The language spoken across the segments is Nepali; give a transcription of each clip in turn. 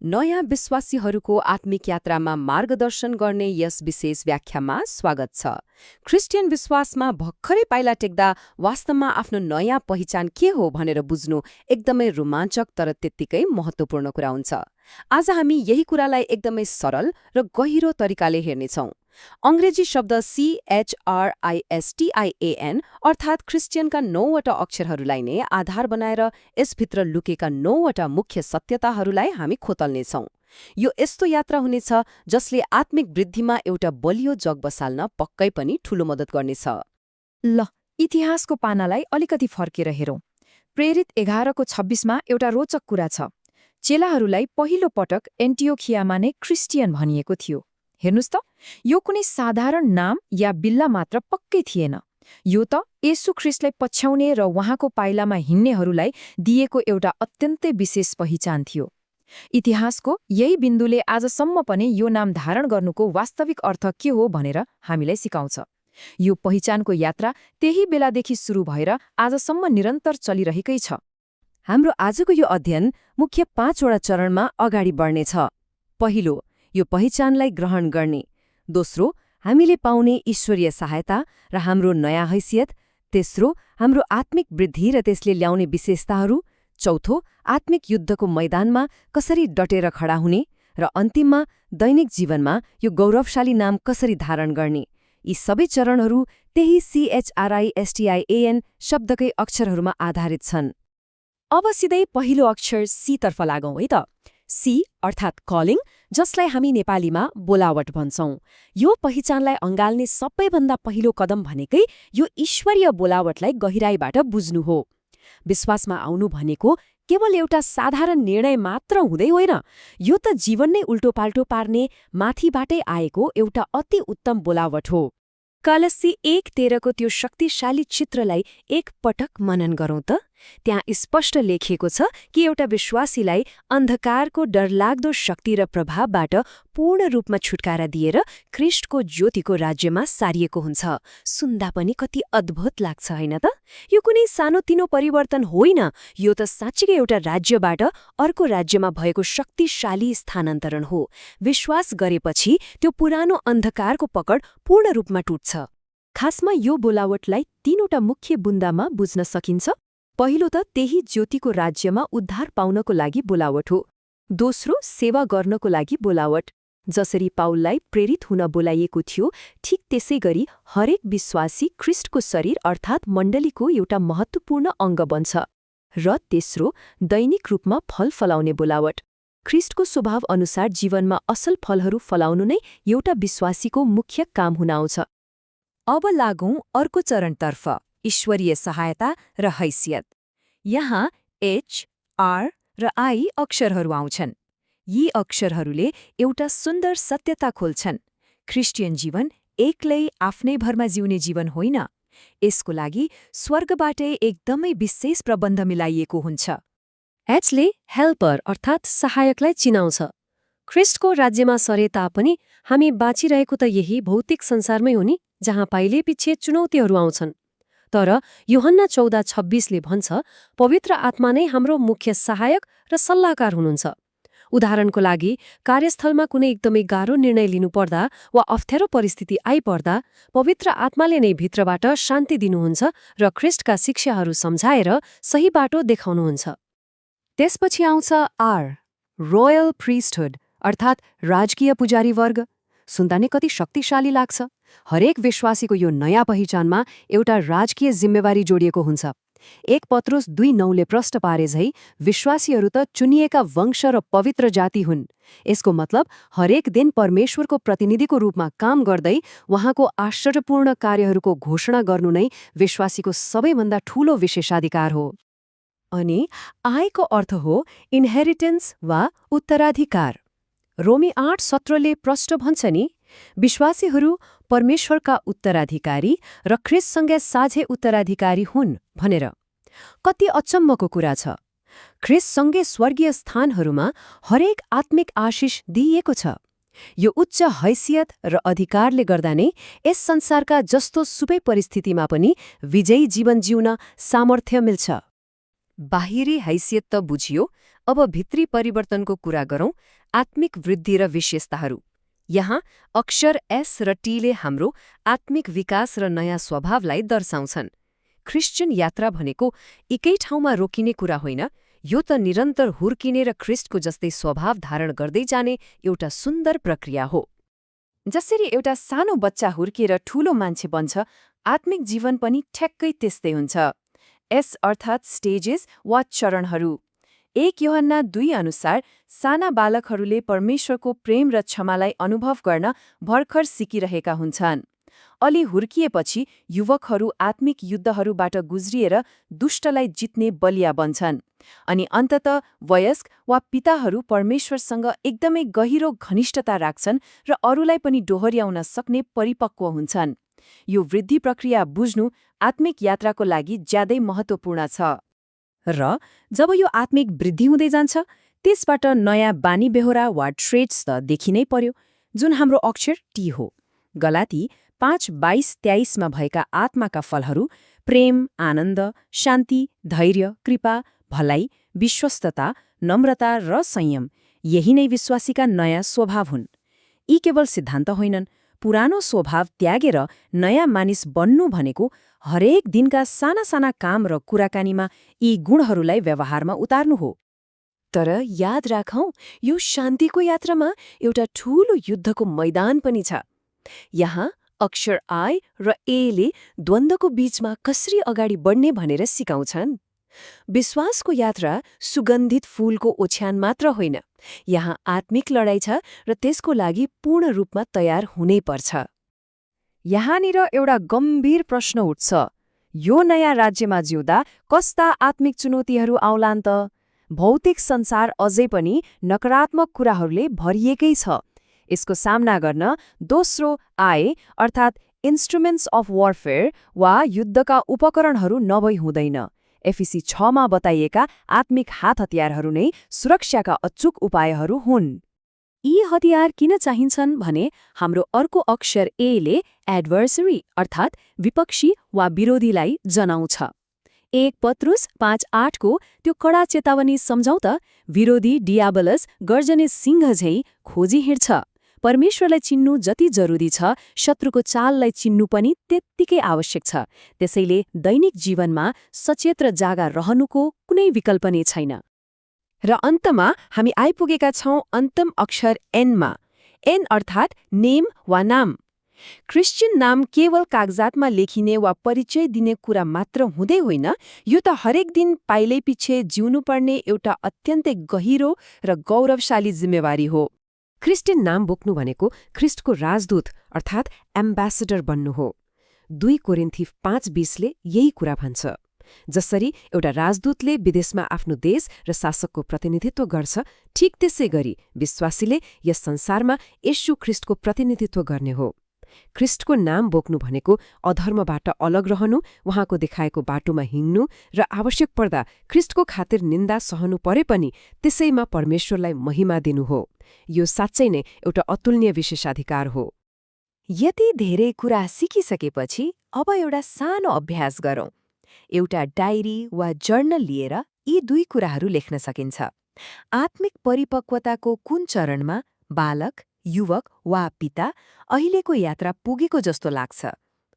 नयाँ विश्वासीहरूको आत्मिक यात्रामा मार्गदर्शन गर्ने यस विशेष व्याख्यामा स्वागत छ। क्रिस्चियन विश्वासमा भर्खरै पाइला टेक्दा वास्तवमा आफ्नो नयाँ पहिचान के हो भनेर बुझ्नु एकदमै रोमाञ्चक तर त्यत्तिकै महत्त्वपूर्ण कुरा हुन्छ। आज हामी यही कुरालाई एकदमै सरल र गहिरो तरिकाले हेर्नेछौँ। अंग्रेजी शब्द CHRISTIAN अर्थात् क्रिस्चियनका 9वटा अक्षरहरूलाई नै आधार बनाएर यसभित्र लुकेका 9वटा मुख्य सत्यताहरूलाई हामी खोतल्नेछौँ। यो यस्तो यात्रा हुनेछ जसले आत्मिक वृद्धिमा एउटा बलियो जग बसाल्न पक्कै पनि ठूलो मद्दत गर्नेछ। ल, इतिहासको पानालाई अलिकति फर्केर हेरौँ। प्रेरित 11:26मा एउटा रोचक कुरा छ। चेलाहरूलाई पहिलो पटक एन्टियोखियामा नै क्रिस्चियन भनिएको थियो। हेर्नुस् त, यो कुनै साधारण नाम या बिल्ला मात्र पक्कै थिएन। यो त येशू ख्रीष्टलाई पछ्याउने र उहाँको पाइलामा हिँड्नेहरूलाई दिएको एउटा अत्यन्तै विशेष पहिचान थियो। इतिहासको यही बिन्दुले आजसम्म पनि यो नाम धारण गर्नुको वास्तविक अर्थ के हो भनेर हामीलाई सिकाउँछ। यो पहिचानको यात्रा त्यही बेलादेखि सुरु भएर आजसम्म निरन्तर चलिरहेकै छ। हाम्रो आजको यो अध्ययन मुख्य 5वटा चरणमा अगाडि बढ्नेछ। पहिलो, यो पहिचानलाई ग्रहण गर्ने। दोस्रो, हामीले पाउने ईश्वरीय सहायता र हाम्रो नयाँ हैसियत। तेस्रो, हाम्रो आत्मिक वृद्धि र त्यसले ल्याउने विशेषताहरू। चौथो, आत्मिक युद्धको मैदानमा कसरी डटेर खडा हुने। र अन्तिममा, दैनिक जीवनमा यो गौरवशाली नाम कसरी धारण गर्ने। यी सबै चरणहरू त्यही CHRISTIAN शब्दकै अक्षरहरूमा आधारित छन्। अब सिधै पहिलो अक्षर सी तर्फ लागौँ है त। सी अर्थात् कलिङ, जसलाई हामी नेपालीमा बोलावट भन्छौं। यो पहिचानलाई अँगाल्ने सबैभन्दा पहिलो कदम भनेकै यो ईश्वरीय बोलावटलाई गहिराईबाट बुझ्नु हो। विश्वासमा आउनु भनेको केवल एउटा साधारण निर्णय मात्र हुँदै होइन, यो त जीवन नै उल्टोपाल्टो पार्ने माथिबाटै आएको एउटा अति उत्तम बोलावट हो। कलस्सी 1:13 त्यो शक्तिशाली चित्रलाई एक पटक मनन गरौँ त। त्यहाँ स्पष्ट लेखिएको छ कि एउटा विश्वासीलाई अन्धकारको डरलाग्दो शक्ति र प्रभावबाट पूर्ण रूपमा छुटकारा दिएर ख्रीष्टको ज्योतिको राज्यमा सारिएको हुन्छ। सुन्दा पनि कति अद्भुत लाग्छ होइन त? यो कुनै सानोतिनो परिवर्तन होइन, यो त साँच्चीकै एउटा राज्यबाट अर्को राज्यमा भएको शक्तिशाली स्थानान्तरण हो। विश्वास गरेपछि त्यो पुरानो अन्धकारको पकड पूर्ण रूपमा टुट्छ। खासमा यो बोलावटलाई 3वटा मुख्य बुन्दामा बुझ्न सकिन्छ। पहिलो त त्यही ज्योतिको राज्यमा उद्धार पाउनको लागि बोलावट हो। दोस्रो, सेवा गर्नको लागि बोलावट। जसरी पाउललाई प्रेरित हुन बोलाइएको थियो, ठिक त्यसैगरी हरेक विश्वासी ख्रीष्टको शरीर अर्थात् मण्डलीको एउटा महत्त्वपूर्ण अङ्ग बन्छ। र तेस्रो, दैनिक रूपमा फल फलाउने बोलावट। ख्रीष्टको स्वभाव अनुसार जीवनमा असल फलहरू फलाउनु नै एउटा विश्वासीको मुख्य काम हुन आउँछ। अब लागौँ अर्को चरणतर्फ, ईश्वरीय सहायता र हैसियत। यहाँ H, R र I अक्षरहरू आउँछन्। यी अक्षरहरूले एउटा सुन्दर सत्यता खोल्छन्। क्रिस्चियन जीवन एक्लै आफ्नै भरमा जिउने जीवन होइन। यसको लागि स्वर्गबाटै एकदमै विशेष प्रबन्ध मिलाइएको हुन्छ। एचले हेल्पर अर्थात् सहायकलाई चिनाउँछ। ख्रीष्टको राज्यमा सरे तापनि हामी बाँचिरहेको त यही भौतिक संसारमै हो नि, जहाँ पाइलेपछि चुनौतीहरू आउँछन्। तर यूहन्ना 14:26ले भन्छ, पवित्र आत्मा नै हाम्रो मुख्य सहायक र सल्लाहकार हुनुहुन्छ। उदाहरणको लागि, कार्यस्थलमा कुनै एकदमै गाह्रो निर्णय लिनुपर्दा वा अप्ठ्यारो परिस्थिति आइपर्दा पवित्र आत्माले नै भित्रबाट शान्ति दिनुहुन्छ र ख्रीष्टका शिक्षाहरू सम्झाएर सही बाटो देखाउनुहुन्छ। त्यसपछि आउँछ R, रोयल प्रिस्टहुड अर्थात् राजकीय पुजारी वर्ग। सुन्दा नै कति शक्तिशाली लाग्छ। हरेक विश्वासीको यो नयाँ पहिचानमा एउटा राजकीय जिम्मेवारी जोडिएको हुन्छ। 1 पत्रुस 2:9ले प्रश्न पारे झै विश्वासीहरू त चुनिएका वंश र पवित्र जाति हुन्। यसको मतलब हरेक दिन परमेश्वरको प्रतिनिधिको रूपमा काम गर्दै उहाँको आश्चर्यपूर्ण कार्यहरूको घोषणा गर्नु नै विश्वासीको सबैभन्दा ठूलो विशेषाधिकार हो। अनि आयको अर्थ हो इन्हेरिटेन्स वा उत्तराधिकार। रोमी 8:17ले प्रश्न भन्छ नि, विश्वासीहरू परमेश्वरका उत्तराधिकारी र ख्रीष्टसँगै साझे उत्तराधिकारी हुन् भनेर। कति अचम्मको कुरा छ। ख्रीष्टसँगै स्वर्गीय स्थानहरूमा हरेक आत्मिक आशिष दिइएको छ। यो उच्च हैसियत र अधिकारले गर्दा नै यस संसारका जस्तो सुकै परिस्थितिमा पनि विजयी जीवन जिउन सामर्थ्य मिल्छ। बाहिरी हैसियत त बुझियो, अब भित्री परिवर्तनको कुरा गरौँ, आत्मिक वृद्धि र विशेषताहरू। यहाँ अक्षर एस र टीले हाम्रो आत्मिक विकास र नयाँ स्वभावलाई दर्शाउँछन्। ख्रिस्चियन यात्रा भनेको एकै ठाउँमा रोकिने कुरा होइन, यो त निरन्तर हुर्किने र ख्रिस्टको जस्तै स्वभाव धारण गर्दै जाने एउटा सुन्दर प्रक्रिया हो। जसरी एउटा सानो बच्चा हुर्किएर ठूलो मान्छे बन्छ, आत्मिक जीवन पनि ठ्याक्कै त्यस्तै हुन्छ। एस अर्थात् स्टेजेस वा चरणहरू। 1 यूहन्ना 2 अनुसार साना बालकहरूले परमेश्वरको प्रेम र क्षमालाई अनुभव गर्न भर्खर सिकिरहेका हुन्छन्। अलि हुर्किएपछि युवकहरू आत्मिक युद्धहरूबाट गुज्रिएर दुष्टलाई जित्ने बलिया बन्छन्। अनि अन्ततः वयस्क वा पिताहरू परमेश्वरसँग एकदमै गहिरो घनिष्ठता राख्छन् र अरूलाई पनि दोहोर्याउन सक्ने परिपक्व हुन्छन्। यो वृद्धि प्रक्रिया बुझ्नु आत्मिक यात्राको लागि ज्यादै महत्त्वपूर्ण छ। र जब यो आत्मिक वृद्धि हुँदै जान्छ, त्यसबाट नयाँ बानी बेहोरा वा ट्रेट्स त देखि नै पर्यो, जुन हाम्रो अक्षर टी हो। गलाती 5:22-23 मा भएका आत्माका फलहरू प्रेम, आनन्द, शान्ति, धैर्य, कृपा, भलाइ, विश्वस्तता, नम्रता र संयम, यही नै विश्वासीका नयाँ स्वभाव हुन्। यी केवल सिद्धान्त होइनन्, पुरानो स्वभाव त्यागेर नयाँ मानिस बन्नु भनेको हरेक दिनका साना साना काम र कुराकानीमा यी गुणहरूलाई व्यवहारमा उतार्नु हो। तर याद राखौं, यो शान्तिको यात्रामा एउटा ठूलो युद्धको मैदान पनि छ। यहाँ अक्षर आई र एले द्वन्द्वको बीचमा कसरी अगाडि बढ्ने भनेर सिकाउँछन्। विश्वासको यात्रा सुगन्धित फूलको ओछ्यान मात्र होइन, यहाँ आत्मिक लडाईँ छ र त्यसको लागि पूर्ण रूपमा तयार हुनै पर्छ। यहाँनिर एउटा गम्भीर प्रश्न उठ्छ, यो नयाँ राज्यमा जिउँदा कस्ता आत्मिक चुनौतीहरू आउलान् त? भौतिक संसार अझै पनि नकारात्मक कुराहरूले भरिएकै छ। यसको सामना गर्न दोस्रो आए अर्थात् इन्स्ट्रुमेन्ट्स अफ वारफेयर वा युद्धका उपकरणहरू नभई हुँदैन। एफिसी 6 मा बताइएका आत्मिक हात हतियारहरू नै सुरक्षाका अचूक उपायहरू हुन्। यी हतियार किन चाहिन्छन् भने हाम्रो अर्को अक्षर एले एडभर्सरी अर्थात् विपक्षी वा विरोधीलाई जनाउँछ। 1 पत्रुस 5:8 को त्यो कडा चेतावनी सम्झौँ त, विरोधी डियाबलस गर्जने सिंह झैं खोजी हिँड्छ। परमेश्वरलाई चिन्नु जति जरुरी छ, शत्रुको चाललाई चिन्नु पनि त्यत्तिकै आवश्यक छ। त्यसैले दैनिक जीवनमा सचेत र जागा रहनुको कुनै विकल्प नै छैन। र अन्तमा हामी आइपुगेका छौं अन्तिम अक्षर एनमा। एन अर्थात् नेम वा नाम। क्रिस्चियन नाम केवल कागजातमा लेखिने वा परिचय दिने कुरा मात्र हुँदै होइन, यो त हरेक दिन पाइलैपिच्छे जिउनुपर्ने एउटा अत्यन्तै गहिरो र गौरवशाली जिम्मेवारी हो। क्रिस्चियन नाम बोक्नु भनेको ख्रिस्टको राजदूत अर्थात् एम्बेसेडर बन्नु हो। 2 कोरिन्थी 5:20 ले यही कुरा भन्छ। जसरी एउटा राजदूतले विदेशमा आफ्नो देश र शासकको प्रतिनिधित्व गर्छ, ठीक त्यसै गरी विश्वासीले यस संसारमा येशू ख्रिस्टको प्रतिनिधित्व गर्ने हो। ख्रिस्टको नाम बोक्नु भनेको अधर्मबाट अलग रहनु, उहाँको देखाएको बाटोमा हिँड्नु र आवश्यक पर्दा ख्रिस्टको खातिर निन्दा सहनु परे पनि त्यसैमा परमेश्वरलाई महिमा दिनु हो। यो साँच्चै नै एउटा अतुलनीय विशेषाधिकार हो। यति धेरै कुरा सिकिसकेपछि अब एउटा सानो अभ्यास गरौँ। एउटा डायरी वा जर्नल लिएर यी 2 कुराहरू लेख्न सकिन्छ। आत्मिक परिपक्वताको कुन चरणमा बालक, युवक वा पिता अहिलेको यात्रा पुगेको जस्तो लाग्छ,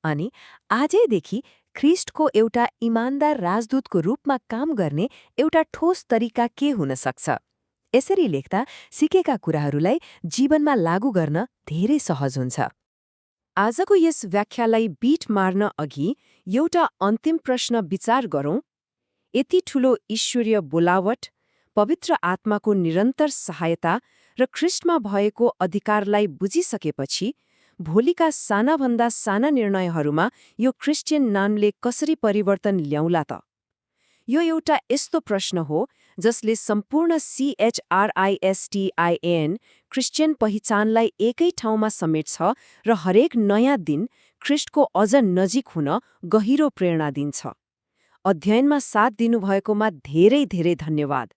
अनि आजैदेखि ख्रिस्टको एउटा इमान्दार राजदूतको रूपमा काम गर्ने एउटा ठोस तरिका के हुन सक्छ। यसरी लेख्दा सिकेका कुराहरूलाई जीवनमा लागू गर्न धेरै सहज हुन्छ। आजको यस व्याख्यालाई बीट मार्न अघि एउटा अन्तिम प्रश्न विचार गरौँ। यति ठूलो ईश्वरीय बोलावट, पवित्र आत्माको निरन्तर सहायता र ख्रिस्टमा भएको अधिकारलाई बुझिसकेपछि भोलिका सानाभन्दा साना निर्णयहरूमा यो क्रिस्चियन नामले कसरी परिवर्तन ल्याउला त? यो एउटा यस्तो प्रश्न हो जसले सम्पूर्ण CHRISTIAN क्रिस्चियन पहिचानलाई एकै ठाउँमा समेट्छ र हरेक नयाँ दिन ख्रिस्टको अझ नजिक हुन गहिरो प्रेरणा दिन्छ। अध्ययनमा साथ दिनुभएकोमा धेरै धेरै धन्यवाद।